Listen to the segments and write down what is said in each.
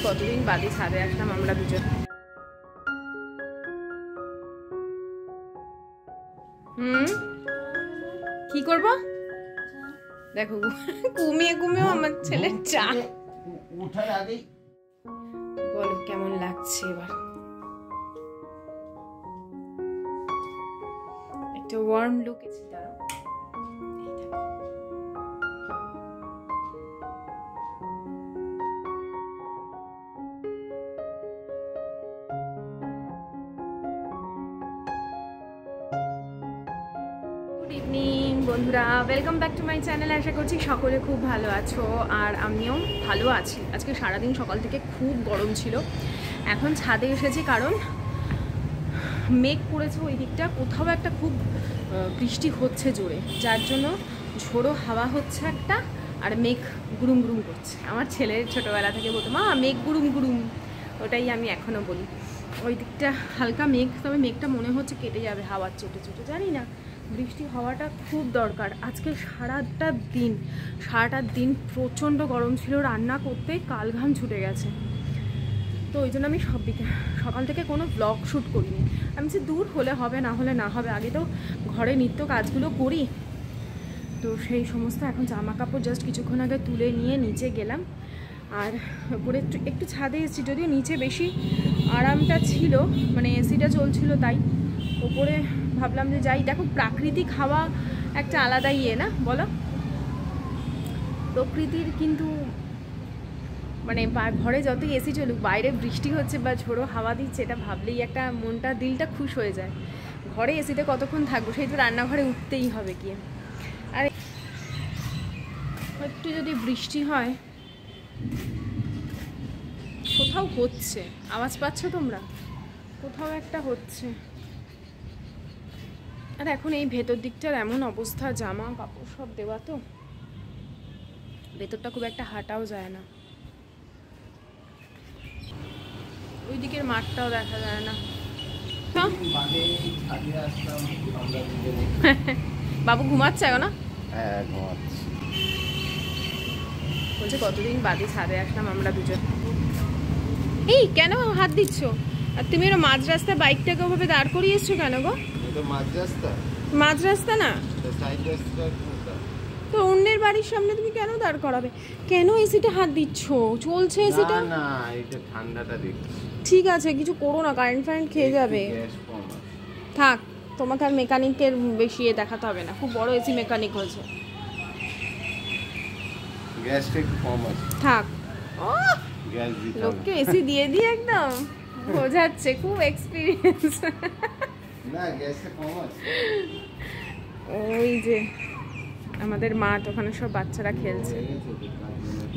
কতদিন বাদে ছাদে আসলাম আমরা দুজন। কি করব দেখো, ঘুমিয়ে ঘুমিয়েও আমার ছেলের চা। ওঠার আগেই বলো কেমন লাগছে এবার? একটা ওয়ার্ম লুক আছে তার। গুড ইভিনিং বন্ধুরা, welcome back to my channel. আশা করছি সকলে খুব ভালো আছো আর আমিও ভালো আছি। আজকে সারাদিন সকাল থেকে খুব গরম ছিল। এখন ছাদে এসেছি কারণ মেঘ পড়েছে ওই দিকটা, কোথাও একটা খুব বৃষ্টি হচ্ছে জোরে, যার জন্য ঝোড়ো হাওয়া হচ্ছে একটা, আর মেঘ গুরুম গুরুম করছে। আমার ছেলের ছোটোবেলা থেকে বলতো মা মেঘ গুরুম গুরুম, ওটাই আমি এখনও বলি। ওই দিকটা হালকা মেঘ, তবে মেঘটা মনে হচ্ছে কেটে যাবে হাওয়ার চোটে চোটে, জানি না। বৃষ্টি হওয়াটা খুব দরকার। আজকে সারাটা দিন প্রচণ্ড গরম ছিল, রান্না করতে কালঘাম ছুটে গেছে। তো ওই জন্য আমি সকাল থেকে কোনো ব্লগ শ্যুট করিনি। আমি যে দূর হলে হবে, না হলে না হবে, আগে তো ঘরে নিত্য কাজগুলো করি। তো সেই সমস্ত এখন জামা কাপড় জাস্ট কিছুক্ষণ আগে তুলে নিয়ে নিচে গেলাম, আর উপরে একটু ছাদে এসেছি। যদিও নিচে বেশি আরামটা ছিল, মানে এসিটা চলছিল, তাই ওপরে ভাবলাম যে যাই। দেখো প্রাকৃতিক হাওয়া একটা আলাদা ইয়ে না বলো, প্রকৃতির কিন্তু মানে ঘরে যতই এসি চলুক, বাইরে বৃষ্টি হচ্ছে বা ঝোড়ো হাওয়া দিচ্ছে, এটা ভাবলেই একটা মনটা দিলটা খুশ হয়ে যায়। ঘরে এসিতে কতক্ষণ থাকবো, সেই তো রান্নাঘরে উঠতেই হবে কি। আর একটু যদি বৃষ্টি হয়, কোথাও হচ্ছে, আওয়াজ পাচ্ছ তোমরা? কোথাও একটা হচ্ছে। আর এখন এই ভেতর দিকটার এমন অবস্থা, জামা কাপড় সব দেওয়া, তো ভেতরটা খুব একটা হাঁটাও যায় না। ওই দিকের মাঠটাও দেখা যায় না। বাবু ঘুমাচ্ছে না? হ্যাঁ ঘুমাচ্ছে। বলছে কতদিন বাদে ছাদে আসলাম আমরা দুজন। এই কেন হাত দিচ্ছ? আর তুমি ওরা মাঝ রাস্তায় বাইকটাকে ওভাবে দাঁড় করিয়ে এসছো কেন গো? মাঝ রাস্তা না তো, অন্যের বাড়ির সামনে তুমি কেন দাঁড় করাবে? কেন এসিটা হাত দিচ্ছ? চলছে এসিটা। না এটা ঠান্ডাটা দেখছি। ঠিক আছে, কিছু করো না, কারেন্ট খেয়ে যাবে। থাক, তোমাকে আর মেকানিকের বেশি দেখাতে হবে না, খুব বড় এসি মেকানিক হয়েছে। গ্যাসটা একটু কম আছে। থাক, গ্যাস দিতে হবে। লোককে এসি দিয়ে দিয়ে একদম বোঝাচ্ছে খুব এক্সপিরিয়েন্স। না গ্যাসটা কম আছে। ওই যে আমাদের মাঠ, ওখানে সব বাচ্চারা খেলছে।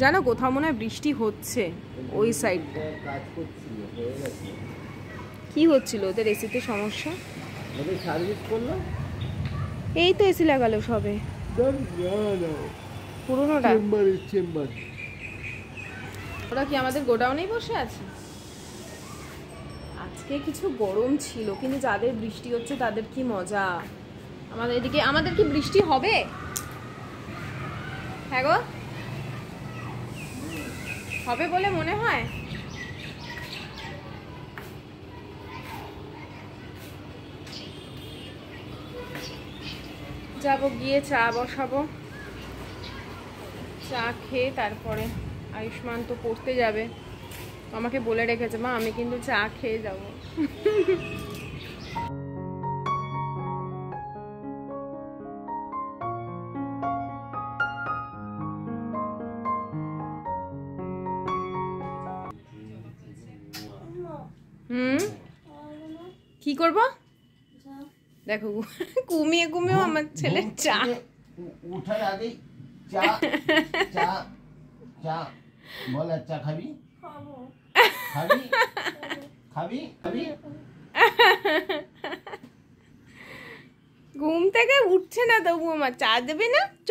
জানো কোথাও মনে হয় বৃষ্টি হচ্ছে, ওই সাইডটা। কি হচ্ছিল ওদের এসিতে সমস্যা? ওদের সার্ভিস করলো, এই তো এসি লাগালো সবে। পুরোনোটা চেম্বার। ওরা কি আমাদের গোডাউনেই বসে আছে? আজকে কিছু গরম ছিল, কিন্তু যাদের বৃষ্টি হচ্ছে তাদের কি মজা। আমাদের এদিকে, আমাদের কি বৃষ্টি হবে? হ্যাঁ গো, হবে বলে মনে হয়। যাবো, গিয়ে চা বসাবো, চা খেয়ে তারপরে আয়ুষ্মান তো পড়তে যাবে। আমাকে বলে রেখেছে মা আমি কিন্তু চা খেয়ে যাবো। কি করব দেখো, ঘুমিয়ে ঘুমিয়েও আমার ছেলের চা। ওঠার আগেই চা চা চা বলে, চা খাবি? খাবি খাবি খাবি? ঘুম থেকে উঠছে না তবু আমার চা দেবে না, চ।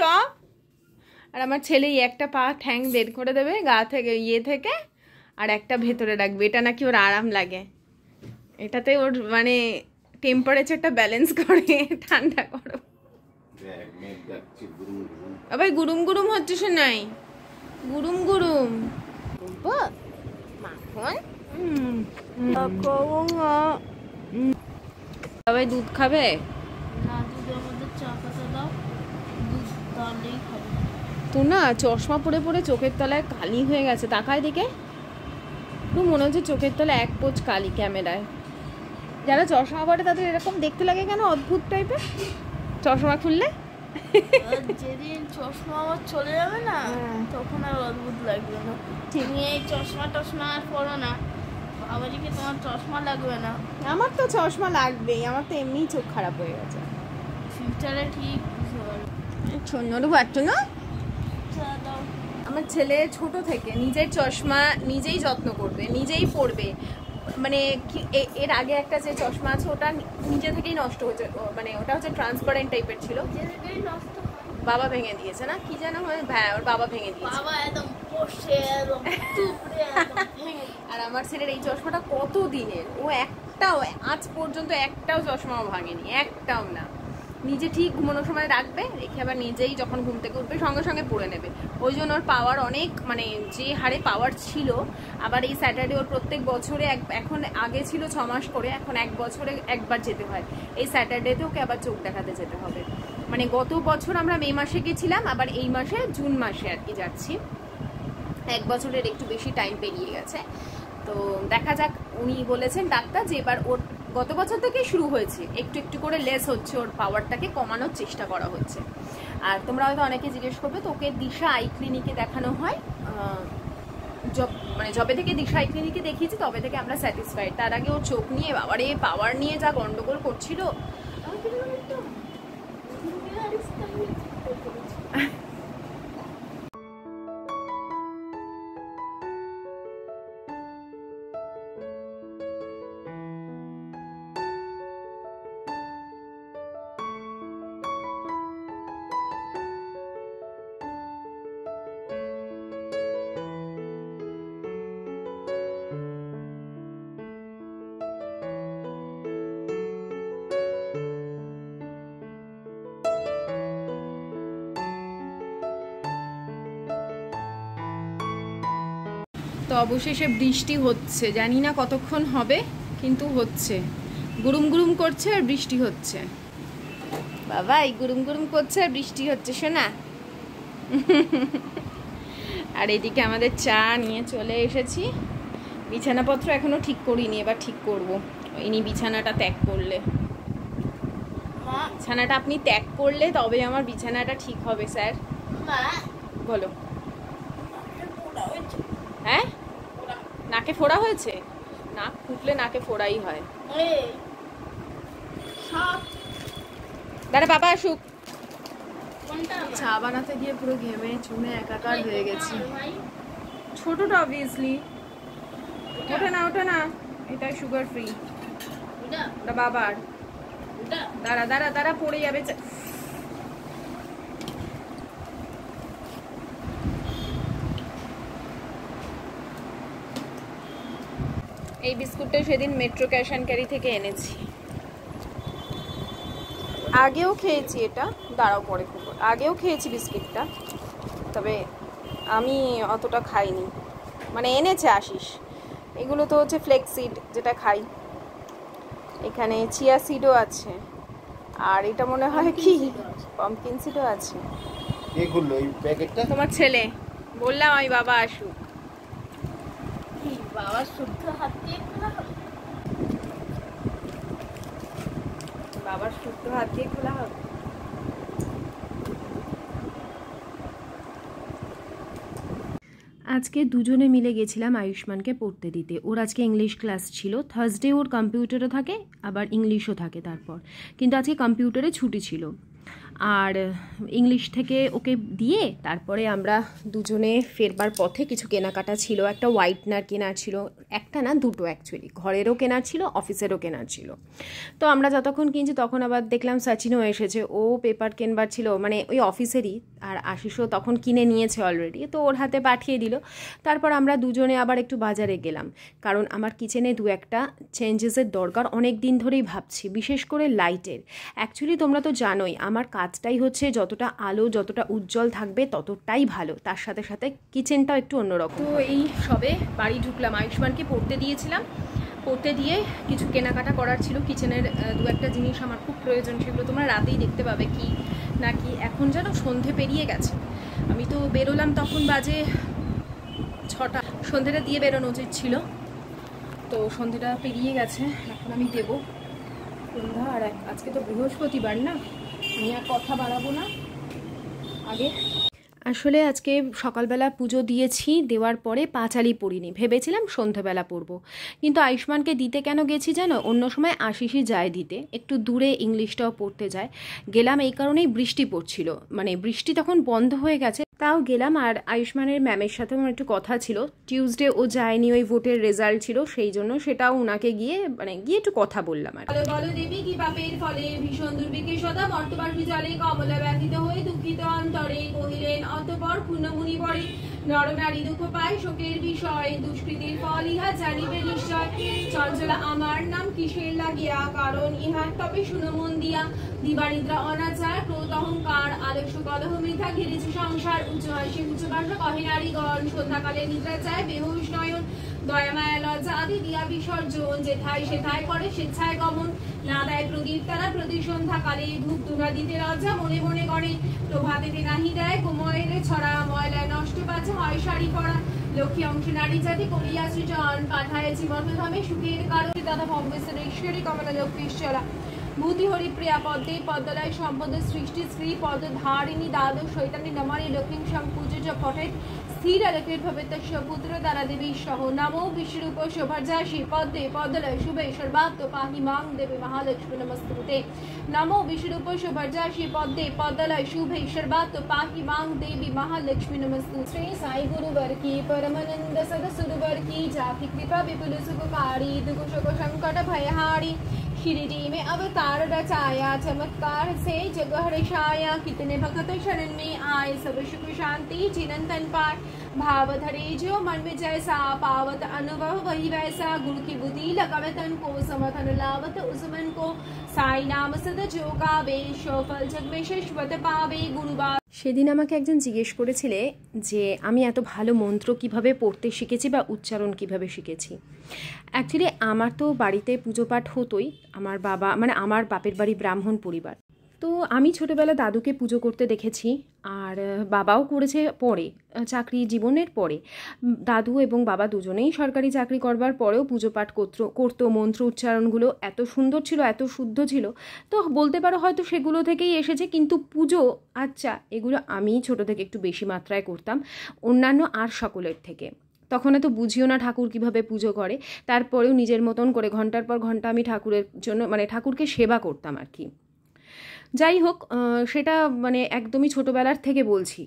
আর আমার ছেলে একটা পা ঠ্যাং বের করে দেবে গা থেকে, ইয়ে থেকে, আর একটা ভেতরে রাখবে। এটা নাকি ওর আরাম লাগে, এটাতে ওর মানে টেম্পারেচারটা ব্যালেন্স করে, ঠান্ডা গরম। আবার গুরুম গুরুম হচ্ছে, শোনাই গুরুম গুরুম। মা সবাই দুধ খাবে? না, দুধের মধ্যে চা পাতা দাও, দুধ তাহলেই খাবে। তুই না চশমা পরে পরে চোখের তলায় কালি হয়ে গেছে, তাকায় দিকে একটু মনে হচ্ছে চোখের তলায় এক পোচ কালি ক্যামেরায়। যারা চশমা পরে তাদের এরকম দেখতে লাগে কেন, অদ্ভুত টাইপের চশমা খুললে? আর যেদিন চশমা আমার চলে যাবে না, তখন আর অদ্ভুত লাগবে না। তুমি এই চশমা আর পরো না, বাবাজিকে তোমার চশমা লাগবে না। আমার তো চশমা লাগবেই, আমার তো এমনিই চোখ খারাপ হয়ে গেছে। ফিউচারে ঠিক বুঝতে পারবে। ছোট্ট বাচ্চা না, চা দাও। আমার ছেলে ছোট থেকে নিজের চশমা নিজেই যত্ন করবে, নিজেই পরবে। মানে এর আগে একটা যে চশমা আছে ওটা নিজে থেকেই নষ্ট হয়েছে, মানে ওটা হচ্ছে ট্রান্সপারেন্ট টাইপের ছিল, যেদিকেই নষ্ট হয়। বাবা ভেঙে দিয়েছে না, কি যেন হয়, হ্যাঁ ওর বাবা ভেঙে দিয়েছে। বাবা একদম বসে একদম টুকরে একদম ভেঙে আর আমার ছেলের এই চশমাটা কত দিনের, ও একটাও আজ পর্যন্ত একটাও চশমাও ভাঙেনি, একটাও না। নিজে ঠিক ঘুমানোর সময় রাখবে, রেখে আবার নিজেই যখন ঘুম থেকে উঠবে সঙ্গে সঙ্গে পরে নেবে। ওই জন্য ওর পাওয়ার অনেক, মানে যে হারে পাওয়ার ছিল। আবার এই স্যাটারডে ওর প্রত্যেক বছরে এখন আগে ছিল 6 মাস করে, এখন 1 বছরে একবার যেতে হয়। এই স্যাটারডেতে ওকে আবার চোখ দেখাতে যেতে হবে। মানে গত বছর আমরা মে মাসে গেছিলাম, আবার এই মাসে জুন মাসে আর কি যাচ্ছি। 1 বছরের একটু বেশি টাইম পেরিয়ে গেছে। তো দেখা যাক, উনি বলেছেন ডাক্তার যে এবার ওর গত বছর থেকেই শুরু হয়েছে, একটু একটু করে লেস হচ্ছে, ওর পাওয়ারটাকে কমানোর চেষ্টা করা হচ্ছে। আর তোমরা হয়তো অনেকে জিজ্ঞেস করবে, তোকে দিশা আই ক্লিনিকে দেখানো হয়, মানে যবে থেকে দিশা আই ক্লিনিকে দেখিয়েছি তবে থেকে আমরা স্যাটিসফাইড। তার আগে ওর চোখ নিয়ে বাবারে পাওয়ার নিয়ে যা গন্ডগোল করছিল। তো অবশেষে বৃষ্টি হচ্ছে, জানি না কতক্ষণ হবে, কিন্তু হচ্ছে। গুরুম গুরুম করছে আর বৃষ্টি হচ্ছে। বাবা এই গুরুম গুরুম করছে আর বৃষ্টি হচ্ছে শোনা। আর এদিকে আমাদের চা নিয়ে চলে এসেছি। বিছানাপত্র এখনো ঠিক করিনি, এবার ঠিক করব। ইনি বিছানাটা ত্যাগ করলে, বিছানাটা আপনি ত্যাগ করলে তবে আমার বিছানাটা ঠিক হবে স্যার। বলো। হ্যাঁ, নাকে ফোড়া হয়েছে? নাক ফুটলে নাকে ফোড়াই হয়। দাঁড়া বাবা আসুক। চা বানাতে গিয়ে পুরো ঘেমে চুমে একাকার হয়ে গেছি। ছোটটা অবভিয়াসলি। ওটা না, এটা সুগার ফ্রি। ওটা বাবার। দাঁড়া দাঁড়া দাঁড়া, পড়ে যাবে। এই বিস্কুটটা সেদিন মেট্রো ক্যাশ অ্যান্ড ক্যারি থেকে এনেছি। আগেও খেয়েছি এটা, দাঁড়াও পরে খাবো। আগেও খেয়েছি বিস্কিটটা, তবে আমি অতটা খাইনি। মানে এনেছে আশিস। এগুলো তো হচ্ছে ফ্লেক্স সিড, যেটা খাই। এখানে চিয়া সিডও আছে, আর এটা মনে হয় কি পাম্পকিন সিডও আছে। এগুলো এই প্যাকেটটা তোমার ছেলে, বললাম আমি বাবা আসুক। বাবা শুদ্ধ হাত দিয়ে খোলা হবে, বাবার শুদ্ধ হাত দিয়ে খোলা হবে। আজকে দুজনে মিলে গেছিলাম আয়ুষ্মানকে পড়তে দিতে। ওর আজকে ইংলিশ ক্লাস ছিল। থার্সডে ওর কম্পিউটারও থাকে, আবার ইংলিশও থাকে তারপর। কিন্তু আজকে কম্পিউটারে ছুটি ছিল। আর ইংলিশ থেকে ওকে দিয়ে তারপরে আমরা দুজনে ফেরবার পথে কিছু কেনাকাটা ছিল। একটা হোয়াইটনার কেনার ছিল, একটা না দুটো অ্যাকচুয়ালি, ঘরেরও কেনার ছিল, অফিসেরও কেনার ছিল। তো আমরা যতক্ষণ কিনছি তখন আবার দেখলাম সচিনও এসেছে। ও পেপার কেনবার ছিল, মানে ওই অফিসেরই। আর আশিসও তখন কিনে নিয়েছে অলরেডি, তো ওর হাতে পাঠিয়ে দিল। তারপর আমরা দুজনে আবার একটু বাজারে গেলাম, কারণ আমার কিচেনে দু একটা চেঞ্জেসের দরকার। অনেক দিন ধরেই ভাবছি, বিশেষ করে লাইটের। অ্যাকচুয়ালি তোমরা তো জানোই আমার কাজ কাজটাই হচ্ছে যতটা আলো যতটা উজ্জ্বল থাকবে ততটাই ভালো, তার সাথে সাথে কিচেনটাও একটু অন্যরকম। তো এই সবে বাড়ি ঢুকলাম, আয়ুষ্মানকে পড়তে দিয়েছিলাম, পড়তে দিয়ে কিছু কেনাকাটা করার ছিল, কিচেনের দু একটা জিনিস আমার খুব প্রয়োজন, সেগুলো তোমরা রাতেই দেখতে পাবে কি নাকি। এখন যেন সন্ধে পেরিয়ে গেছে, আমি তো বেরোলাম তখন বাজে 6টা, সন্ধেটা দিয়ে বেরোনো উচিত ছিল, তো সন্ধেটা পেরিয়ে গেছে, এখন আমি দেবো সন্ধ্যা। আর আজকে তো বৃহস্পতিবার না, আমি আর কথা বাড়াবো না। আগে আসলে আজকে সকালবেলা পুজো দিয়েছি, দেওয়ার পরে পাঁচালি পড়িনি, ভেবেছিলাম সন্ধ্যাবেলা পড়বো, কিন্তু আয়ুষ্মানকে দিতে কেন গেছি জানো, অন্য সময় আশিসই যায় দিতে, একটু দূরে ইংলিশটাও পড়তে যায়, গেলাম এই কারণেই বৃষ্টি পড়ছিল, মানে বৃষ্টি তখন বন্ধ হয়ে গেছে, তাও গেলাম। আর আয়ুষ্মানের ম্যামের সাথে আমার একটু কথা ছিল, টিউসডে ও যায়নি, ওই ভোটের রেজাল্ট ছিল, সেই জন্য সেটাও ওনাকে গিয়ে গিয়ে একটু কথা বললাম। আর বলো দেবী কি পাপের ফলে ভীষণ দুর্ভিক্ষে সদা মর্তবার বিজলে কমলা ব্যথিত হয়ে দুঃখিত অন্তরে কহিলেন অতঃপর পুণ্যমুনি পরে নরনারী দুঃখ পায় শোকের বিষয়, দুষ্কৃতির ফল ইহা জানিবে নিশ্চয়, চঞ্চলা আমার নাম কিসের লাগিয়া, কারণ ইহার তবে শুনো মন দিয়া, দিবানিদ্রা অনাচার ক্রোধ অহংকার আলস্য কলহ মিথ্যা ঘিরেছে সংসার, উচ্চ হাসি উচ্চ ভাষা কহে নারীগণ, সন্ধ্যাকালে নিদ্রা চায় বেহুশ নয়ন, দয়া মায়া লজ্জা আদি দিয়া বিসর্জন, যেথায় সেথায় করে স্বেচ্ছায় গমন, না দেয় প্রদীপ তারা প্রতি সন্ধ্যাকালে, ধূপ ধুনা দিতে লজ্জা মনে মনে করে, প্রভাতেতে নাহি দেয় কোমরের ছড়া, ময়লায় নষ্ট পাচ্ছে হয় শাড়ি পরা, লক্ষ্মী অংশ নারী জাতি করিয়া সৃজন, পাঠায়েছি মর্মধামে সুখের কারণ, দাদা ভবেশ্বর ঈশ্বরী কমলা লক্ষ্মীশ্বরা, ভূতি হরিপ্রিয়া পদ্মে পদ্মলয় সম্পদ সৃষ্টি শ্রী পদ ধারিণী দ্বাদশ শৈতানী নমানি লক্ষ্মী সংপূজ পঠে স্থির লক্ষ্মীর ভবেতস্য পুত্র দ্বারা দেবী সহ, নমো বিশ্বরূপ শোভার্যাসী পদ্মে পদ্মলয় শুভে সর্বাত্ম পাহি মাং দেবী মহালক্ষ্মী নমস্তুতে, নমো বিশ্বরূপ শোভার্যাসী পদ্মে পদ্মলয় শুভে সর্বাত্ম পাহি মাং দেবী মহালক্ষ্মী নমস্তু। শ্রী সাই গুরুवर की परमानंद सदसुरवर की जाकी कृपा विपुल सुखकारी दुख शोक संकट भयहारी, शिरडी में अवतार रचाया चमत्कार से जग हर्षाया, कितने भक्त शरण में आए सब सुख शांति चिरंतन पाए, भाव धरे जो मन में जैसा पावत अनुभव वही वैसा, गुरु की बुद्धि लगावे तन को समर्थन लावत उस मन को, साई नाम सद जो गावे सफल जग में शाश्वत पावे गुरुबा। সেদিন আমাকে একজন জিজ্ঞেস করেছিলে যে আমি এত ভালো মন্ত্র কিভাবে পড়তে শিখেছি বা উচ্চারণ কিভাবে শিখেছি। অ্যাকচুয়ালি আমার তো বাড়িতে পুজো পাঠ হতোই, আমার বাবা আমার বাপের বাড়ি ব্রাহ্মণ পরিবার, তো আমি ছোটোবেলা দাদুকে পুজো করতে দেখেছি, আর বাবাও করেছে পরে, চাকরি জীবনের পরে। দাদু এবং বাবা দুজনেই সরকারি চাকরি করবার পরেও পুজো পাঠ করতো, মন্ত্র উচ্চারণগুলো এত সুন্দর ছিল, এত শুদ্ধ ছিল, তো বলতে পারো হয়তো সেগুলো থেকেই এসেছে। কিন্তু পুজো আচ্ছা এগুলো আমি ছোটো থেকে একটু বেশি মাত্রায় করতাম অন্যান্য আর সকলের থেকে। তখন এত বুঝিও না ঠাকুর কিভাবে পুজো করে, তারপরেও নিজের মতন করে ঘন্টার পর ঘন্টা আমি ঠাকুরের জন্য ঠাকুরকে সেবা করতাম আর কি। যাই হোক, সেটা একদমই ছোটোবেলার থেকে বলছি।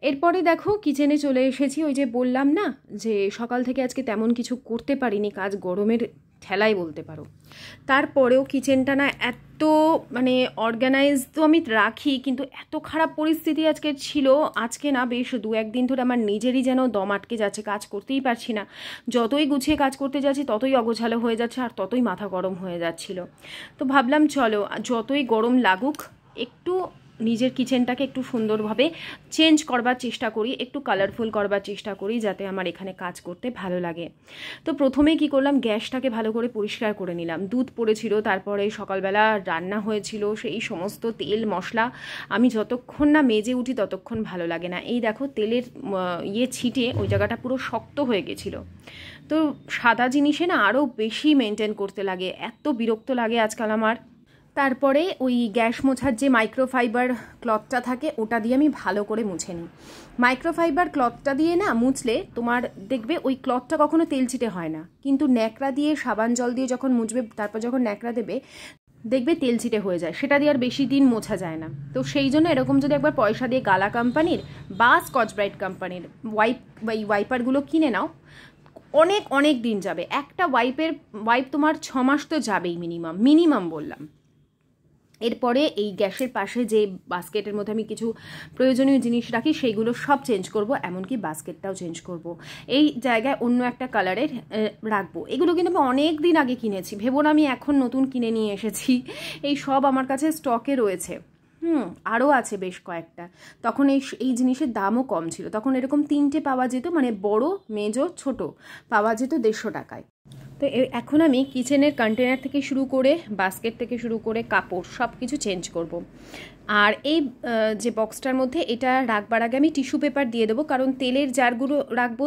এরপরে দেখো কিচেনে চলে এসেছি, ওই যে বললাম না যে সকাল থেকে আজকে তেমন কিছু করতে পারিনি, কাজ গরমের ঠেলাই বলতে পারো। তারপরেও কিচেনটা না এত অর্গানাইজ তো আমি রাখি, কিন্তু এত খারাপ পরিস্থিতি আজকে ছিল, আজকে না বেশ 2-1 দিন ধরে আমার নিজেরই যেন দম আটকে যাচ্ছে, কাজ করতেই পারছি না। যতই গুছিয়ে কাজ করতে যাচ্ছি ততই অগোছালো হয়ে যাচ্ছে, আর ততই মাথা গরম হয়ে যাচ্ছিল। তো ভাবলাম চলো যতই গরম লাগুক একটু নিজের কিচেনটাকে একটু সুন্দরভাবে চেঞ্জ করবার চেষ্টা করি, একটু কালারফুল করবার চেষ্টা করি, যাতে আমার এখানে কাজ করতে ভালো লাগে। তো প্রথমেই কি করলাম, গ্যাসটাকে ভালো করে পরিষ্কার করে নিলাম। দুধ পড়েছিল, তারপরে সকালবেলা রান্না হয়েছিল, সেই সমস্ত তেল মশলা আমি যতক্ষণ না মেজে উঠি ততক্ষণ ভালো লাগে না। এই দেখো তেলের ছিটে ওই জায়গাটা পুরো শক্ত হয়ে গেছিলো। তো সাদা জিনিসে না আরও বেশি মেনটেন করতে লাগে, এত বিরক্ত লাগে আজকাল আমার। তারপরে ওই গ্যাস মোছার যে মাইক্রোফাইবার ক্লথটা থাকে ওটা দিয়ে আমি ভালো করে মুছে নিই। মাইক্রোফাইবার ক্লথটা দিয়ে না মুছলে তোমার দেখবে ওই ক্লথটা কখনো তেলচিটে হয় না, কিন্তু ন্যাকড়া দিয়ে সাবান জল দিয়ে যখন মুছবে, তারপর যখন ন্যাকড়া দেবে দেখবে তেলচিটে হয়ে যায়, সেটা দিয়ে আর বেশি দিন মোছা যায় না। তো সেই জন্য এরকম যদি একবার পয়সা দিয়ে গালা কোম্পানির বা স্কচ ব্রাইট কোম্পানির ওয়াইপারগুলো কিনে নাও, অনেক অনেক দিন যাবে। একটা ওয়াইপ তোমার 6 মাস তো যাবেই মিনিমাম বললাম। এরপরে এই গ্যাসের পাশে যে বাস্কেটের মধ্যে আমি কিছু প্রয়োজনীয় জিনিস রাখি সেইগুলো সব চেঞ্জ করব, এমনকি বাস্কেটটাও চেঞ্জ করব। এই জায়গায় অন্য একটা কালারের রাখবো। এগুলো কিন্তু আমি অনেক দিন আগে কিনেছি, ভেবো না আমি এখন নতুন কিনে নিয়ে এসেছি, এই সব আমার কাছে স্টকে রয়েছে। আরও আছে বেশ কয়েকটা। তখন এই জিনিসের দামও কম ছিল, তখন এরকম 3টে পাওয়া যেত, মানে বড় মেজো ছোট পাওয়া যেত 150 টাকায়। তো এখন আমি কিচেনের কন্টেনার থেকে শুরু করে বাস্কেট থেকে শুরু করে কাপড় সব কিছু চেঞ্জ করব। আর এই যে বক্সটার মধ্যে এটা রাখবার আগে আমি টিস্যু পেপার দিয়ে দেবো, কারণ তেলের জারগুলো রাখবো।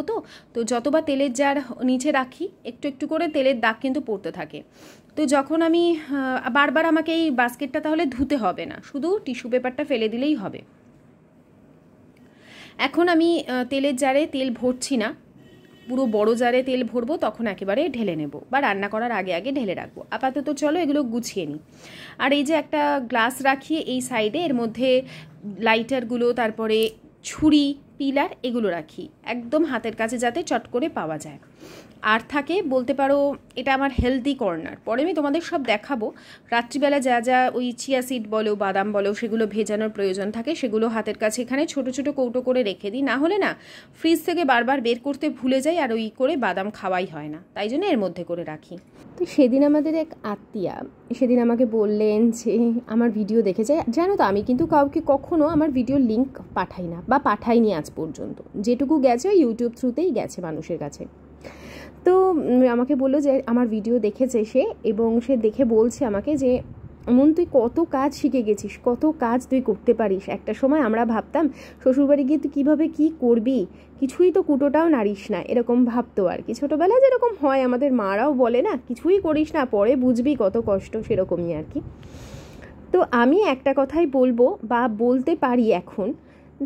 তো যতবার তেলের জার নিচে রাখি একটু একটু করে তেলের দাগ কিন্তু পড়তে থাকে। তো যখন আমি বারবার আমাকে এই বাস্কেটটা তাহলে ধুতে হবে না, শুধু টিস্যু পেপারটা ফেলে দিলেই হবে। এখন আমি তেলের জারে তেল ভরছি না, পুরো বড় জারে তেল ভরবো, তখন একেবারে ঢেলে নেব বা রান্না করার আগে আগে ঢেলে রাখবো। আপাতত চলো এগুলো গুছিয়ে নিই। আর এই যে একটা গ্লাস রাখি এই সাইডে, এর মধ্যে লাইটারগুলো, তারপরে ছুরি, পিলার এগুলো রাখি একদম হাতের কাছে যাতে চট করে পাওয়া যায়। আর থাকে বলতে পারো এটা আমার হেলদি কর্নার, পরে আমি তোমাদের সব দেখাবো। রাত্রিবেলা যা যা ওই চিয়া সিড বলো বাদাম বলো সেগুলো ভেজানোর প্রয়োজন থাকে সেগুলো হাতের কাছে এখানে ছোট ছোট কৌটো করে রেখে দিই, না হলে না ফ্রিজ থেকে বারবার বের করতে ভুলে যাই আর ওই করে বাদাম খাওয়াই হয় না, তাই জন্য এর মধ্যে করে রাখি। তো সেদিন আমাদের এক আত্মীয়া সেদিন আমাকে বললেন যে আমার ভিডিও দেখে যায়, জানো তো আমি কিন্তু কাউকে কখনো আমার ভিডিওর লিঙ্ক পাঠাই না বা পাঠাইনি আজ পর্যন্ত, যেটুকু গেছে ওই ইউটিউব থ্রুতেই গেছে মানুষের কাছে। তো আমাকে বললো যে আমার ভিডিও দেখেছে সে, এবং সে দেখে বলছে আমাকে যে মন তুই কত কাজ শিখে গেছিস, কত কাজ তুই করতে পারিস। একটা সময় আমরা ভাবতাম শ্বশুরবাড়ি গিয়ে তুই কীভাবে কী করবি, কিছুই তো কুটোটাও নাড়িস না, এরকম ভাবতো আর কি। ছোটোবেলায় যেরকম হয় আমাদের মারাও বলে না কিছুই করিস না পরে বুঝবি কত কষ্ট, সেরকমই আর কি। তো আমি একটা কথাই বলবো বা বলতে পারি এখন,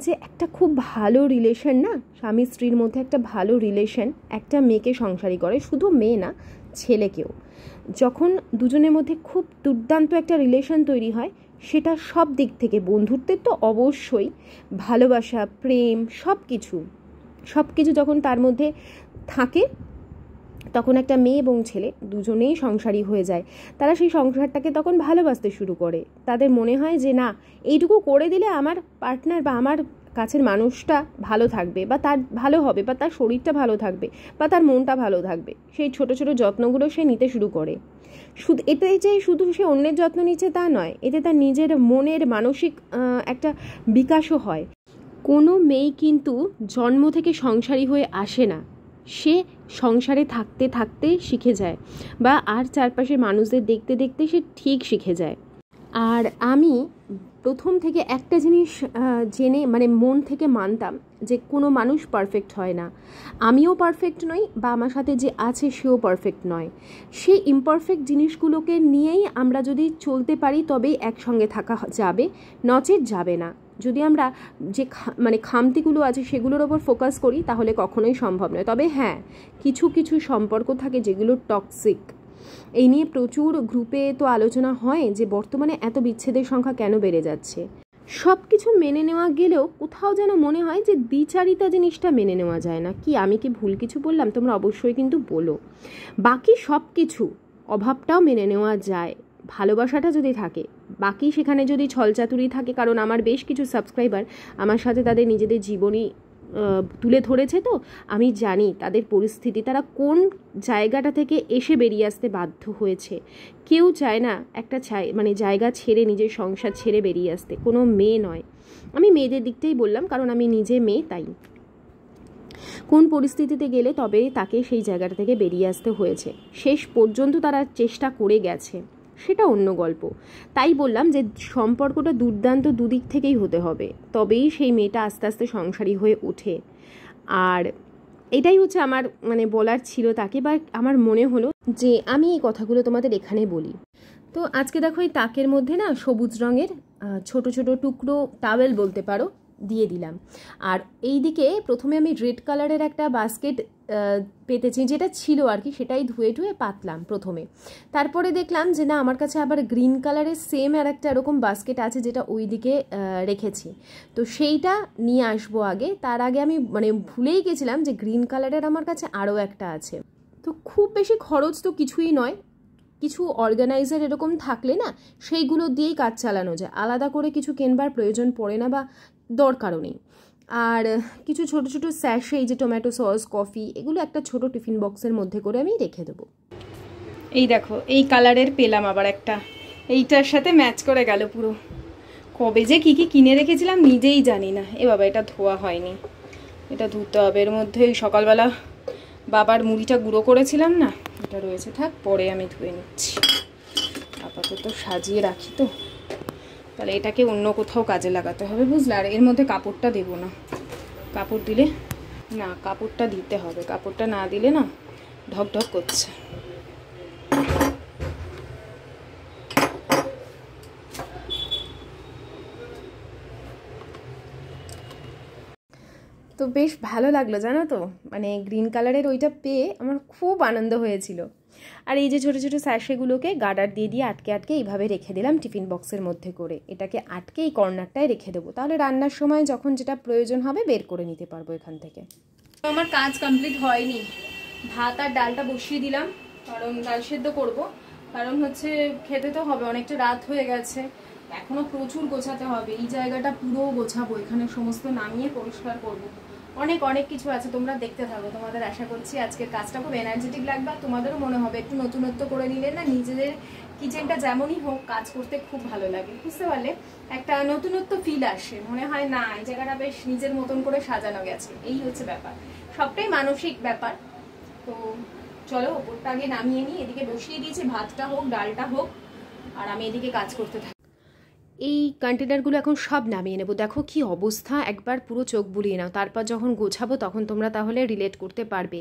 যে একটা খুব ভালো রিলেশন না, স্বামী স্ত্রীর মধ্যে একটা ভালো রিলেশন একটা মেয়েকে সংসারী করে, শুধু মেয়ে না ছেলেকেও। যখন দুজনের মধ্যে খুব দুর্দান্ত একটা রিলেশন তৈরি হয়, সেটা সব দিক থেকে, বন্ধুত্বের তো অবশ্যই, ভালোবাসা, প্রেম, সব কিছু যখন তার মধ্যে থাকে, তখন একটা মেয়ে এবং ছেলে দুজনেই সংসারী হয়ে যায়। তারা সেই সংসারটাকে তখন ভালোবাসতে শুরু করে। তাদের মনে হয় যে না, এইটুকু করে দিলে আমার পার্টনার বা আমার কাছের মানুষটা ভালো থাকবে, বা তার ভালো হবে, বা তার শরীরটা ভালো থাকবে, বা তার মনটা ভালো থাকবে। সেই ছোট ছোট যত্নগুলো সে নিতে শুরু করে। এতে যে শুধু সে অন্যের যত্ন নিচ্ছে তা নয়, এতে তার নিজের মনের মানসিক একটা বিকাশও হয়। কোনো মেয়ে কিন্তু জন্ম থেকে সংসারী হয়ে আসে না, সে সংসারে থাকতে থাকতে শিখে যায়, বা আর চারপাশের মানুষদের দেখতে দেখতে সে ঠিক শিখে যায়। আর আমি প্রথম থেকে একটা জিনিস জেনে মানে মন থেকে মানতাম যে কোনো মানুষ পারফেক্ট হয় না, আমিও পারফেক্ট নই, বা আমার সাথে যে আছে সেও পারফেক্ট নয়। সেই ইমপারফেক্ট জিনিসগুলোকে নিয়েই আমরা যদি চলতে পারি তবেই একসঙ্গে থাকা যাবে, নচেত যাবে না। যদি আমরা যে খামতিগুলো আছে সেগুলোর ওপর ফোকাস করি তাহলে কখনোই সম্ভব নয়। তবে হ্যাঁ, কিছু কিছু সম্পর্ক থাকে যেগুলো টক্সিক। এই নিয়ে প্রচুর গ্রুপে তো আলোচনা হয় যে বর্তমানে এত বিচ্ছেদের সংখ্যা কেন বেড়ে যাচ্ছে। সব কিছু মেনে নেওয়া গেলেও কোথাও যেন মনে হয় যে দ্বিচারিতা জিনিসটা মেনে নেওয়া যায় না। কি আমি কি ভুল কিছু বললাম? তোমরা অবশ্যই কিন্তু বলো। বাকি সব কিছু, অভাবটাও মেনে নেওয়া যায়, ভালোবাসাটা যদি থাকে, বাকি সেখানে যদি ছলচাতুরি থাকে। কারণ আমার বেশ কিছু সাবস্ক্রাইবার আমার সাথে তাদের নিজেদের জীবনী তুলে ধরেছে, তো আমি জানি তাদের পরিস্থিতি, তারা কোন জায়গাটা থেকে এসে বেরিয়ে আসতে বাধ্য হয়েছে। কেউ চায় না একটা জায়গা ছেড়ে, নিজের সংসার ছেড়ে বেরিয়ে আসতে, কোনো মেয়ে নয়। আমি মেয়েদের দিকটাই বললাম কারণ আমি নিজে মেয়ে, তাই। কোন পরিস্থিতিতে গেলে তবে তাকে সেই জায়গাটা থেকে বেরিয়ে আসতে হয়েছে, শেষ পর্যন্ত তারা চেষ্টা করে গেছে, সেটা অন্য গল্প। তাই বললাম যে সম্পর্কটা দুর্দান্ত দুদিক থেকেই হতে হবে, তবেই সেই মেয়েটা আস্তে আস্তে সংসারী হয়ে ওঠে। আর এটাই হচ্ছে আমার বলার ছিল তাকে, বা আমার মনে হলো যে আমি এই কথাগুলো তোমাদের এখানে বলি। তো আজকে দেখো এই তাকের মধ্যে না সবুজ রঙের ছোট ছোট টুকরো টাওয়েল বলতে পারো দিয়ে দিলাম। আর এই দিকে প্রথমে আমি রেড কালারের একটা বাস্কেট পেতেছি, যেটা ছিল আর কি, সেটাই ধুয়ে ধুয়ে পাতলাম প্রথমে। তারপরে দেখলাম যে না, আমার কাছে আবার গ্রিন কালারের সেম আর একটা এরকম বাস্কেট আছে যেটা ওই দিকে রেখেছি, তো সেইটা নিয়ে আসবো আগে। তার আগে আমি ভুলেই গেছিলাম যে গ্রিন কালারের আমার কাছে আরও একটা আছে। তো খুব বেশি খরচ তো কিছুই নয়, কিছু অর্গানাইজার এরকম থাকলে না সেইগুলো দিয়েই কাজ চালানো যায়, আলাদা করে কিছু কেনবার প্রয়োজন পড়ে না বা দরকারও নেই। আর কিছু ছোট ছোট স্যাশে, এই যে টমেটো সস, কফি, এগুলো একটা ছোট টিফিন বক্সের মধ্যে করে আমি রেখে দেবো। এই দেখো এই কালারের পেলাম আবার একটা, এইটার সাথে ম্যাচ করে গেল পুরো, কবে যে কী কী কিনে রেখেছিলাম নিজেই জানি না। এ বাবা, এটা ধোয়া হয়নি, এটা ধুতে হবে। এর মধ্যে সকালবেলা বাবার মুড়িটা গুঁড়ো করেছিলাম না, এটা রয়েছে, থাক পরে আমি ধুয়ে নিচ্ছি। আপাতত সাজিয়ে রাখি তো, তাহলে এটাকে অন্য কোথাও কাজে লাগাতে হবে, বুঝলে। আর এর মধ্যে কাপড়টা দেবো না, কাপড় দিলে না, কাপড়টা দিতে হবে, কাপড়টা না দিলে না ঢক ঢক করছে। তো বেশ ভালো লাগলো জানো তো, মানে গ্রিন কালারের ওইটা পেয়ে আমার খুব আনন্দ হয়েছিল। আর এই যে ছোটো ছোটো স্যাশেগুলোকে গার্ডার দিয়ে দিয়ে আটকে আটকে এইভাবে রেখে দিলাম টিফিন বক্সের মধ্যে করে। এটাকে আটকে এই কর্নারটায় রেখে দেবো, তাহলে রান্নার সময় যখন যেটা প্রয়োজন হবে বের করে নিতে পারবো এখান থেকে। আমার কাজ কমপ্লিট হয়নি, ভাত আর ডালটা বসিয়ে দিলাম, কারণ ডাল সেদ্ধ করবো, কারণ হচ্ছে খেতে তো হবে, অনেকটা রাত হয়ে গেছে, এখনো প্রচুর গোছাতে হবে। এই জায়গাটা পুরো গোছাবো, এখানে সমস্ত নামিয়ে পরিষ্কার করবো, অনেক অনেক কিছু আছে, তোমরা দেখতে থাকো। তোমাদের আশা করছি আজকের কাজটা খুব এনার্জেটিক লাগবে, আর তোমাদেরও মনে হবে একটু নতুনত্ব করে নিলে না নিজেদের কিচেনটা যেমনই হোক কাজ করতে খুব ভালো লাগে, বুঝতে পারলে? একটা নতুনত্ব ফিল আসে, মনে হয় না এই জায়গাটা বেশ নিজের মতন করে সাজানো গেছে। এই হচ্ছে ব্যাপার, সবটাই মানসিক ব্যাপার। তো চলো ওপরটা আগে নামিয়ে নিই, এদিকে বসিয়ে দিয়েছি, ভাতটা হোক ডালটা হোক, আর আমি এদিকে কাজ করতে থাকি। এই কন্টেনারগুলো এখন সব নামিয়ে নেব, দেখো কি অবস্থা, একবার পুরো চোখ বুলিয়ে নাও, তারপর যখন গোছাবো তখন তোমরা তাহলে রিলেট করতে পারবে।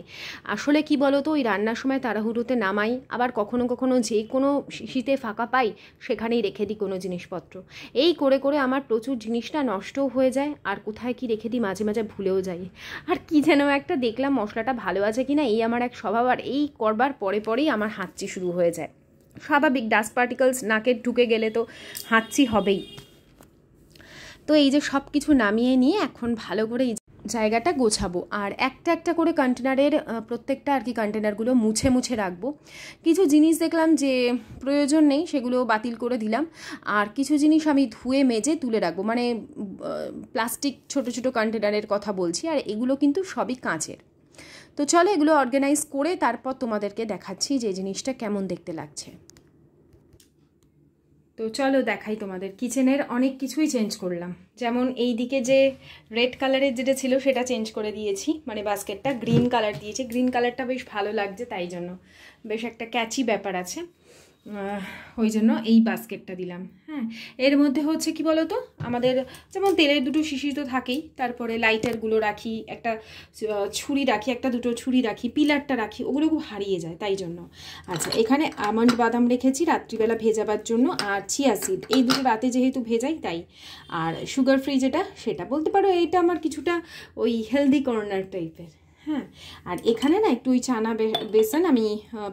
আসলে কি বলো তো, ওই রান্নার সময় তাড়াহুড়োতে নামাই, আবার কখনো কখনো যে কোনো শীতে ফাঁকা পাই সেখানেই রেখে দিই কোনো জিনিসপত্র। এই করে করে আমার প্রচুর জিনিসটা নষ্টও হয়ে যায়, আর কোথায় কি রেখে দিই মাঝে মাঝে ভুলেও যাই। আর কি যেন একটা দেখলাম মশলাটা ভালো আছে কিনা, এই আমার এক স্বভাব, আর এই করবার পরে পরেই আমার হাঁচি শুরু হয়ে যায়। স্বাভাবিক, ডাস্ট পার্টিকেলস নাকে ঢুকে গেলে তো হাঁচি হবেই। তো এই যে সব কিছু নামিয়ে নিয়ে এখন ভালো করে এই জায়গাটা গোছাবো, আর একটা একটা করে কন্টেনারের প্রত্যেকটা আর কি কন্টেনারগুলো মুছে মুছে রাখবো। কিছু জিনিস দেখলাম যে প্রয়োজন নেই, সেগুলো বাতিল করে দিলাম, আর কিছু জিনিস আমি ধুয়ে মেজে তুলে রাখবো, মানে প্লাস্টিক ছোট ছোট কন্টেনারের কথা বলছি, আর এগুলো কিন্তু সবই কাঁচের। তো চলো এগুলো অর্গানাইজ করে তারপর তোমাদেরকে দেখাচ্ছি যে জিনিসটা কেমন দেখতে লাগছে। তো চলো দেখাই তোমাদের। কিচেনের অনেক কিছুই চেঞ্জ করলাম, যেমন এই দিকে যে রেড কালারের যেটা ছিল সেটা চেঞ্জ করে দিয়েছি, মানে বাস্কেটটা গ্রিন কালার দিয়েছি। গ্রিন কালারটা বেশ ভালো লাগছে, তাই জন্য বেশ একটা ক্যাচি ব্যাপার আছে, ওই জন্য এই বাস্কেটটা দিলাম। হ্যাঁ, এর মধ্যে হচ্ছে কি বলো তো, আমাদের যেমন তেলের দুটো শিশি তো থাকেই, তারপরে লাইটারগুলো রাখি, একটা ছুরি রাখি, একটা দুটো ছুরি রাখি, পিলারটা রাখি, ওগুলো খুব হারিয়ে যায়, তাই জন্য। আচ্ছা, এখানে আমন্ড বাদাম রেখেছি রাত্রিবেলা ভেজাবার জন্য, আর চিয়া সিড, এই দুটো রাতে যেহেতু ভেজাই তাই। আর সুগার ফ্রি যেটা, সেটা বলতে পারো এইটা আমার কিছুটা ওই হেলদি কর্নার টাইপের। হ্যাঁ, আর এখানে না একটু ওই চানা বেসন আমি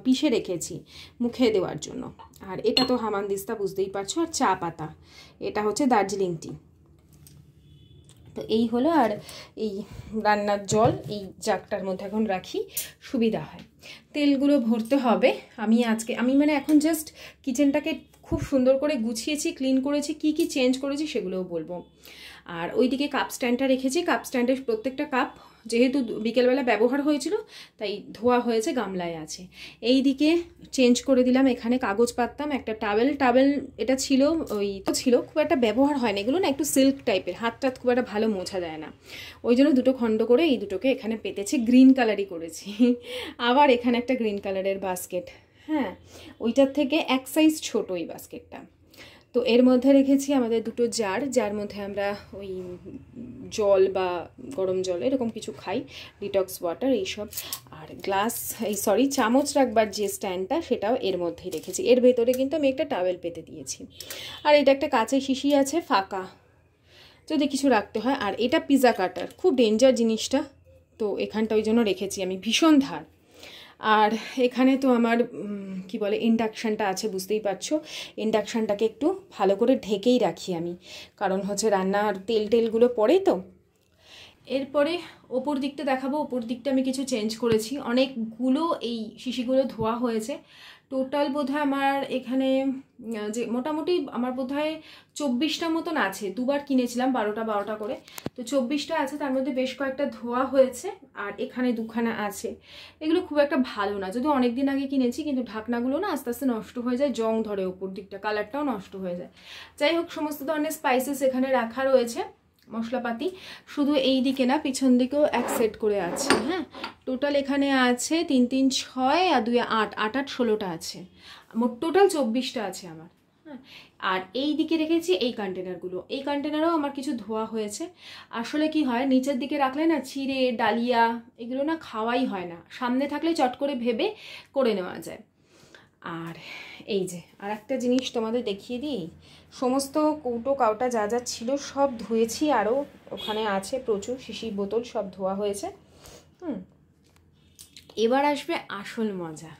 পিষে রেখেছি মুখে দেওয়ার জন্য। আর এটা তো হামানদিস্তা, বুঝতেই পারছো, আর চা পাতা, এটা হচ্ছে দার্জিলিং টি। তো এই হলো, আর এই রান্নার জল এই জাগটার মধ্যে এখন রাখি, সুবিধা হয়। তেলগুলো ভরতে হবে। আমি মানে এখন জাস্ট কিচেনটাকে খুব সুন্দর করে গুছিয়েছি, ক্লিন করেছি, কি কি চেঞ্জ করেছি সেগুলোও বলবো। আর ওইদিকে কাপ স্ট্যান্ডটা রেখেছি, কাপ স্ট্যান্ডের প্রত্যেকটা কাপ যেহেতু বিকেলবেলা ব্যবহার হয়েছিল তাই ধোয়া হয়েছে, গামলায় আছে। এই দিকে চেঞ্জ করে দিলাম, এখানে কাগজ পাততাম, একটা টাওয়েল এটা ছিল, ওই তো ছিল, খুব একটা ব্যবহার হয় না, এগুলো না একটু সিল্ক টাইপের, হাতটা খুব একটা ভালো মোছা যায় না, ওই জন্য দুটো খণ্ড করে এই দুটোকে এখানে পেতেছি, গ্রিন কালারই করেছি। আবার এখানে একটা গ্রিন কালারের বাস্কেট, হ্যাঁ, ওইটার থেকে এক সাইজ ছোট এই বাস্কেটটা। তো এর মধ্যে রেখেছি আমাদের দুটো জার, যার মধ্যে আমরা ওই জল বা গরম জল এরকম কিছু খাই, ডিটক্স ওয়াটার এইসব। আর গ্লাস, চামচ রাখবার যে স্ট্যান্ডটা সেটাও এর মধ্যেই রেখেছি। এর ভেতরে কিন্তু আমি একটা টাওয়েল পেতে দিয়েছি। আর এটা একটা কাঁচের শিশি আছে ফাঁকা, যদি কিছু রাখতে হয়। আর এটা পিৎজা কাটার, খুব ডেঞ্জার জিনিসটা, তো এখানটা ওই জন্য রেখেছি আমি, ভীষণ ধার। আর এখানে তো আমার কি বলে ইন্ডাকশানটা আছে, বুঝতেই পারছো, ইন্ডাকশানটাকে একটু ভালো করে ঢেকেই রাখি আমি, কারণ হচ্ছে রান্নার তেলগুলো পড়ে তো। এরপরে ওপর দিকটা দেখাবো। ওপর দিকটা আমি কিছু চেঞ্জ করেছি, অনেকগুলো এই শিশিগুলো ধোয়া হয়েছে, টোটাল বোধহয় আমার এখানে যে মোটামুটি আমার বোধহয় 24টা মতন আছে, দুবার কিনেছিলাম 12টা করে, তো 24টা আছে, তার মধ্যে বেশ কয়েকটা ধোয়া হয়েছে আর এখানে দুখানা আছে। এগুলো খুব একটা ভালো না, যদিও অনেক দিন আগে কিনেছি, কিন্তু ঢাকনাগুলো না আস্তে আস্তে নষ্ট হয়ে যায়, জং ধরে ওপর দিকটা, কালারটাও নষ্ট হয়ে যায়। যাই হোক, সমস্ত ধরনের স্পাইসেস এখানে রাখা রয়েছে, মশলাপাতি, শুধু এই দিকে না পিছন দিকেও এক সেট করে আছে। হ্যাঁ, টোটাল এখানে আছে 3 3 6 আর 2 8 8 8 16টা আছে, মোট টোটাল 24টা আছে আমার। হ্যাঁ, আর এই দিকে রেখেছি এই কন্টেনারগুলো, এই কন্টেনারও আমার কিছু ধোয়া হয়েছে। আসলে কি হয়, নিচের দিকে রাখলে না চিড়ে ডালিয়া এগুলো না খাওয়াই হয় না, সামনে থাকলে চট করে ভেবে করে নেওয়া যায়। আর এই যে আর একটা জিনিস তোমাদের দেখিয়ে দিই, সমস্ত কৌটো কাউটা যা যা ছিল সব ধুয়েছি, আরও ওখানে আছে প্রচুর শিশি বোতল, সব ধোয়া হয়েছে। এবার আসবে আসল মজা,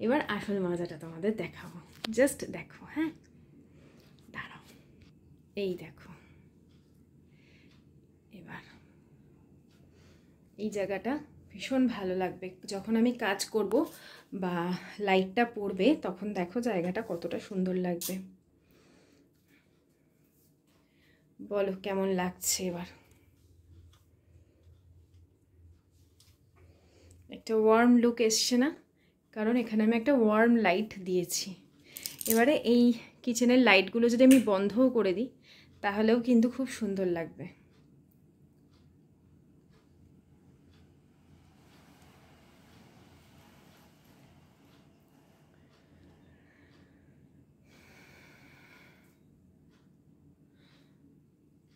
এবার আসল মজাটা তোমাদের দেখাবো, জাস্ট দেখো। হ্যাঁ, দাঁড়াও, এই দেখো, এবার এই জায়গাটা ভীষণ ভালো লাগবে যখন আমি কাজ করব বা লাইটটা পড়বে, তখন দেখো জায়গাটা কতটা সুন্দর লাগবে। বলো কেমন লাগছে এবার? একটা ওয়ার্ম লুক এসছে না? কারণ এখানে আমি একটা ওয়ার্ম লাইট দিয়েছি। এবারে এই কিচেনের লাইটগুলো যদি আমি বন্ধও করে দিই তাহলেও কিন্তু খুব সুন্দর লাগবে।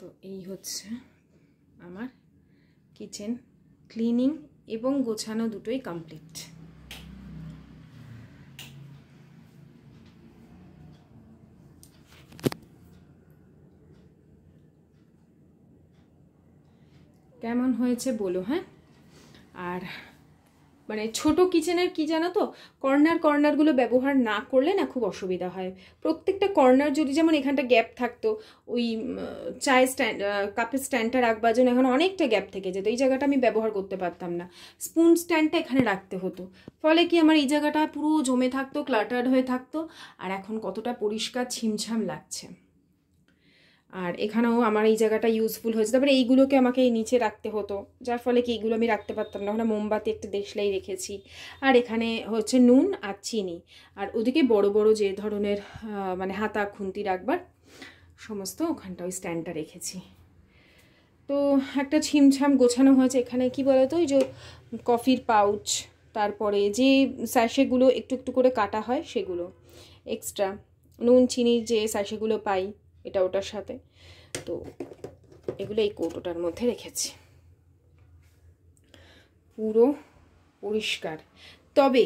তো এই হচ্ছে আমার কিচেন ক্লিনিং এবং গোছানো দুটোই কমপ্লিট। কেমন হয়েছে বলো। হ্যাঁ, আর মানে ছোট কিচেনের কি জানো তো, কর্নারগুলো ব্যবহার না করলে না খুব অসুবিধা হয়। প্রত্যেকটা কর্নার যদি, যেমন এখানটা গ্যাপ থাকতো, ওই চায়ের স্ট্যান্ড কাপের স্ট্যান্ডটা রাখবার জন্য এখন অনেকটা গ্যাপ থেকে যেত, এই জায়গাটা আমি ব্যবহার করতে পারতাম না, স্পুন স্ট্যান্ডটা এখানে রাখতে হতো, ফলে কি আমার এই জায়গাটা পুরো জমে থাকতো, ক্লাটার্ড হয়ে থাকতো। আর এখন কতটা পরিষ্কার ছিমছাম লাগছে। আর এখানেও আমার এই জায়গাটা ইউজফুল হয়েছে। তারপরে এইগুলোকে আমাকে এই নিচে রাখতে হতো, যার ফলে কি এইগুলো আমি রাখতে পারতাম না। ওখানে মোমবাতি একটা দেশলাই রেখেছি, আর এখানে হচ্ছে নুন আর চিনি, আর ওদিকে বড় বড় যে ধরনের মানে হাতা খুন্তি রাখবার সমস্ত ওখানটা ওই স্ট্যান্ডটা রেখেছি। তো একটা ছিমছাম গোছানো হয়েছে। এখানে কি বলতো, ওই যে কফির পাউচ, তারপরে যে স্যাশেগুলো একটু একটু করে কাটা হয় সেগুলো, এক্সট্রা নুন চিনির যে স্যাশেগুলো পাই এটা ওটার সাথে, তো এগুলো এই কৌটোটার মধ্যে রেখেছি। পুরো পরিষ্কার। তবে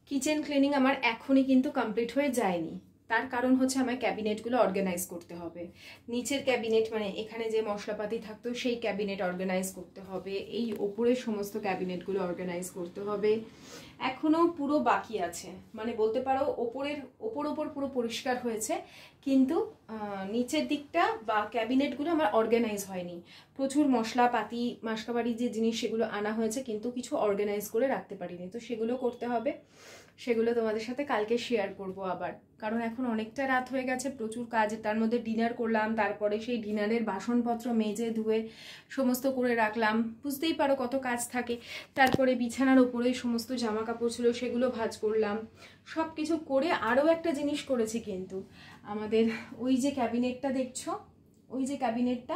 কিচেন ক্লিনিং আমার এখনই কিন্তু কমপ্লিট হয়ে যায়নি, তার কারণ হচ্ছে আমার ক্যাবিনেটগুলো অর্গানাইজ করতে হবে। নিচের ক্যাবিনেট মানে এখানে যে মশলাপাতি থাকতো সেই ক্যাবিনেট অর্গানাইজ করতে হবে, এই ওপরের সমস্ত ক্যাবিনেটগুলো অর্গানাইজ করতে হবে। এখনও পুরো বাকি আছে, মানে বলতে পারো ওপর পুরো পরিষ্কার হয়েছে, কিন্তু নিচের দিকটা বা ক্যাবিনেটগুলো আমার অর্গানাইজ হয়নি। প্রচুর মশলাপাতি মাসকাবাড়ির যে জিনিস সেগুলো আনা হয়েছে, কিন্তু কিছু অর্গানাইজ করে রাখতে পারিনি, তো সেগুলো করতে হবে। সেগুলো তোমাদের সাথে কালকে শেয়ার করব আবার, কারণ এখন অনেকটা রাত হয়ে গেছে, প্রচুর কাজ, তার মধ্যে ডিনার করলাম, তারপরে সেই ডিনারের বাসনপত্র মেজে ধুয়ে সমস্ত করে রাখলাম, বুঝতেই পারো কত কাজ থাকে। তারপরে বিছানার ওপরে সমস্ত জামা কাপড় ছিল সেগুলো ভাঁজ করলাম, সব কিছু করে আরও একটা জিনিস করেছি কিন্তু, আমাদের ওই যে ক্যাবিনেটটা দেখছো, ওই যে ক্যাবিনেটটা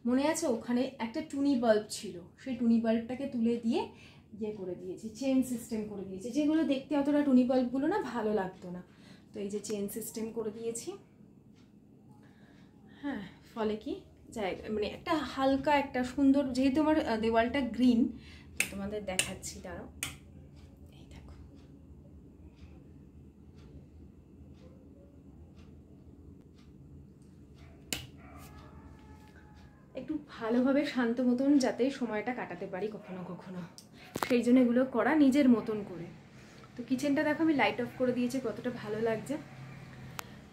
মনে আছে, ওখানে একটা টুনি বাল্ব ছিল, সেই টুনি বাল্বটাকে তুলে দিয়ে ইয়ে করে দিয়েছি, চেন সিস্টেম করে দিয়েছি, যেগুলো দেখতে অতটা টুনি বাল্বগুলো না ভালো লাগতো না, তো এই যে চেন সিস্টেম করে দিয়েছি। হ্যাঁ, ফলে কি জায়গা মানে একটা হালকা একটা সুন্দর, যেহেতু আমার দেওয়ালটা গ্রিন, তোমাদের দেখাচ্ছি, দাঁড়াও, এই দেখো, একটু ভালোভাবে শান্ত মতন যাতে সময়টা কাটাতে পারি কখনো কখনো, সেই জন্য এগুলো করা নিজের মতন করে। তো কিচেনটা দেখো আমি লাইট অফ করে দিয়েছি, কতটা ভালো লাগছে।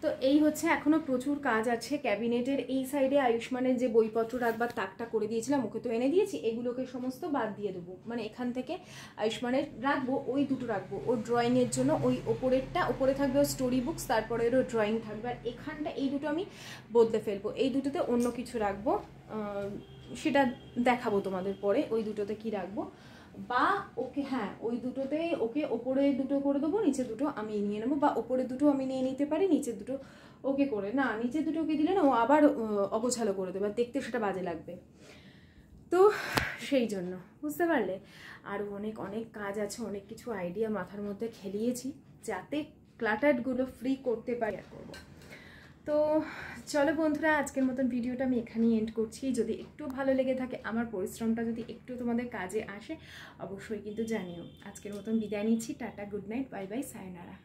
তো এই হচ্ছে, এখনও প্রচুর কাজ আছে ক্যাবিনেটের এই সাইডে। আয়ুষ্মানের যে বইপত্র রাখবার তাকটা করে দিয়েছিলাম, ওকে তো এনে দিয়েছি, এগুলোকে সমস্ত বাদ দিয়ে দেবো। মানে এখান থেকে আয়ুষ্মানের রাখবো, ওই দুটো রাখবো ওর ড্রয়িংয়ের জন্য। ওই ওপরেরটা, ওপরে থাকবে ওর স্টোরি বুকস, তারপরেরও ড্রয়িং থাকবে। আর এখানটা এই দুটো আমি বদলে ফেলবো, এই দুটোতে অন্য কিছু রাখবো, সেটা দেখাবো তোমাদের পরে ওই দুটোতে কি রাখবো। বা ওকে, হ্যাঁ ওই দুটোতে ওকে ওপরে দুটো করে দেবো, নিচে দুটো আমি নিয়ে নেবো। বা ওপরে দুটো আমি নিয়ে নিতে পারি, নিচে দুটো ওকে করে, না নিচে দুটো ওকে দিলে না ও আবার অগোছালো করে দেবে, দেখতে সেটা বাজে লাগবে। তো সেই জন্য, বুঝতে পারলে। আরও অনেক অনেক কাজ আছে, অনেক কিছু আইডিয়া মাথার মধ্যে খেলিয়েছি যাতে ক্লাটারগুলো ফ্রি করতে পারি আর করবো। তো চলো বন্ধুরা, আজকের মতন ভিডিওটা আমি এখানেই এন্ড করছি। যদি একটু ভালো লেগে থাকে, আমার পরিশ্রমটা যদি একটু তোমাদের কাজে আসে, অবশ্যই কিন্তু জানিও। আজকের মতন বিদায় নিচ্ছি, tata, good night, bye bye, সায়োনারা।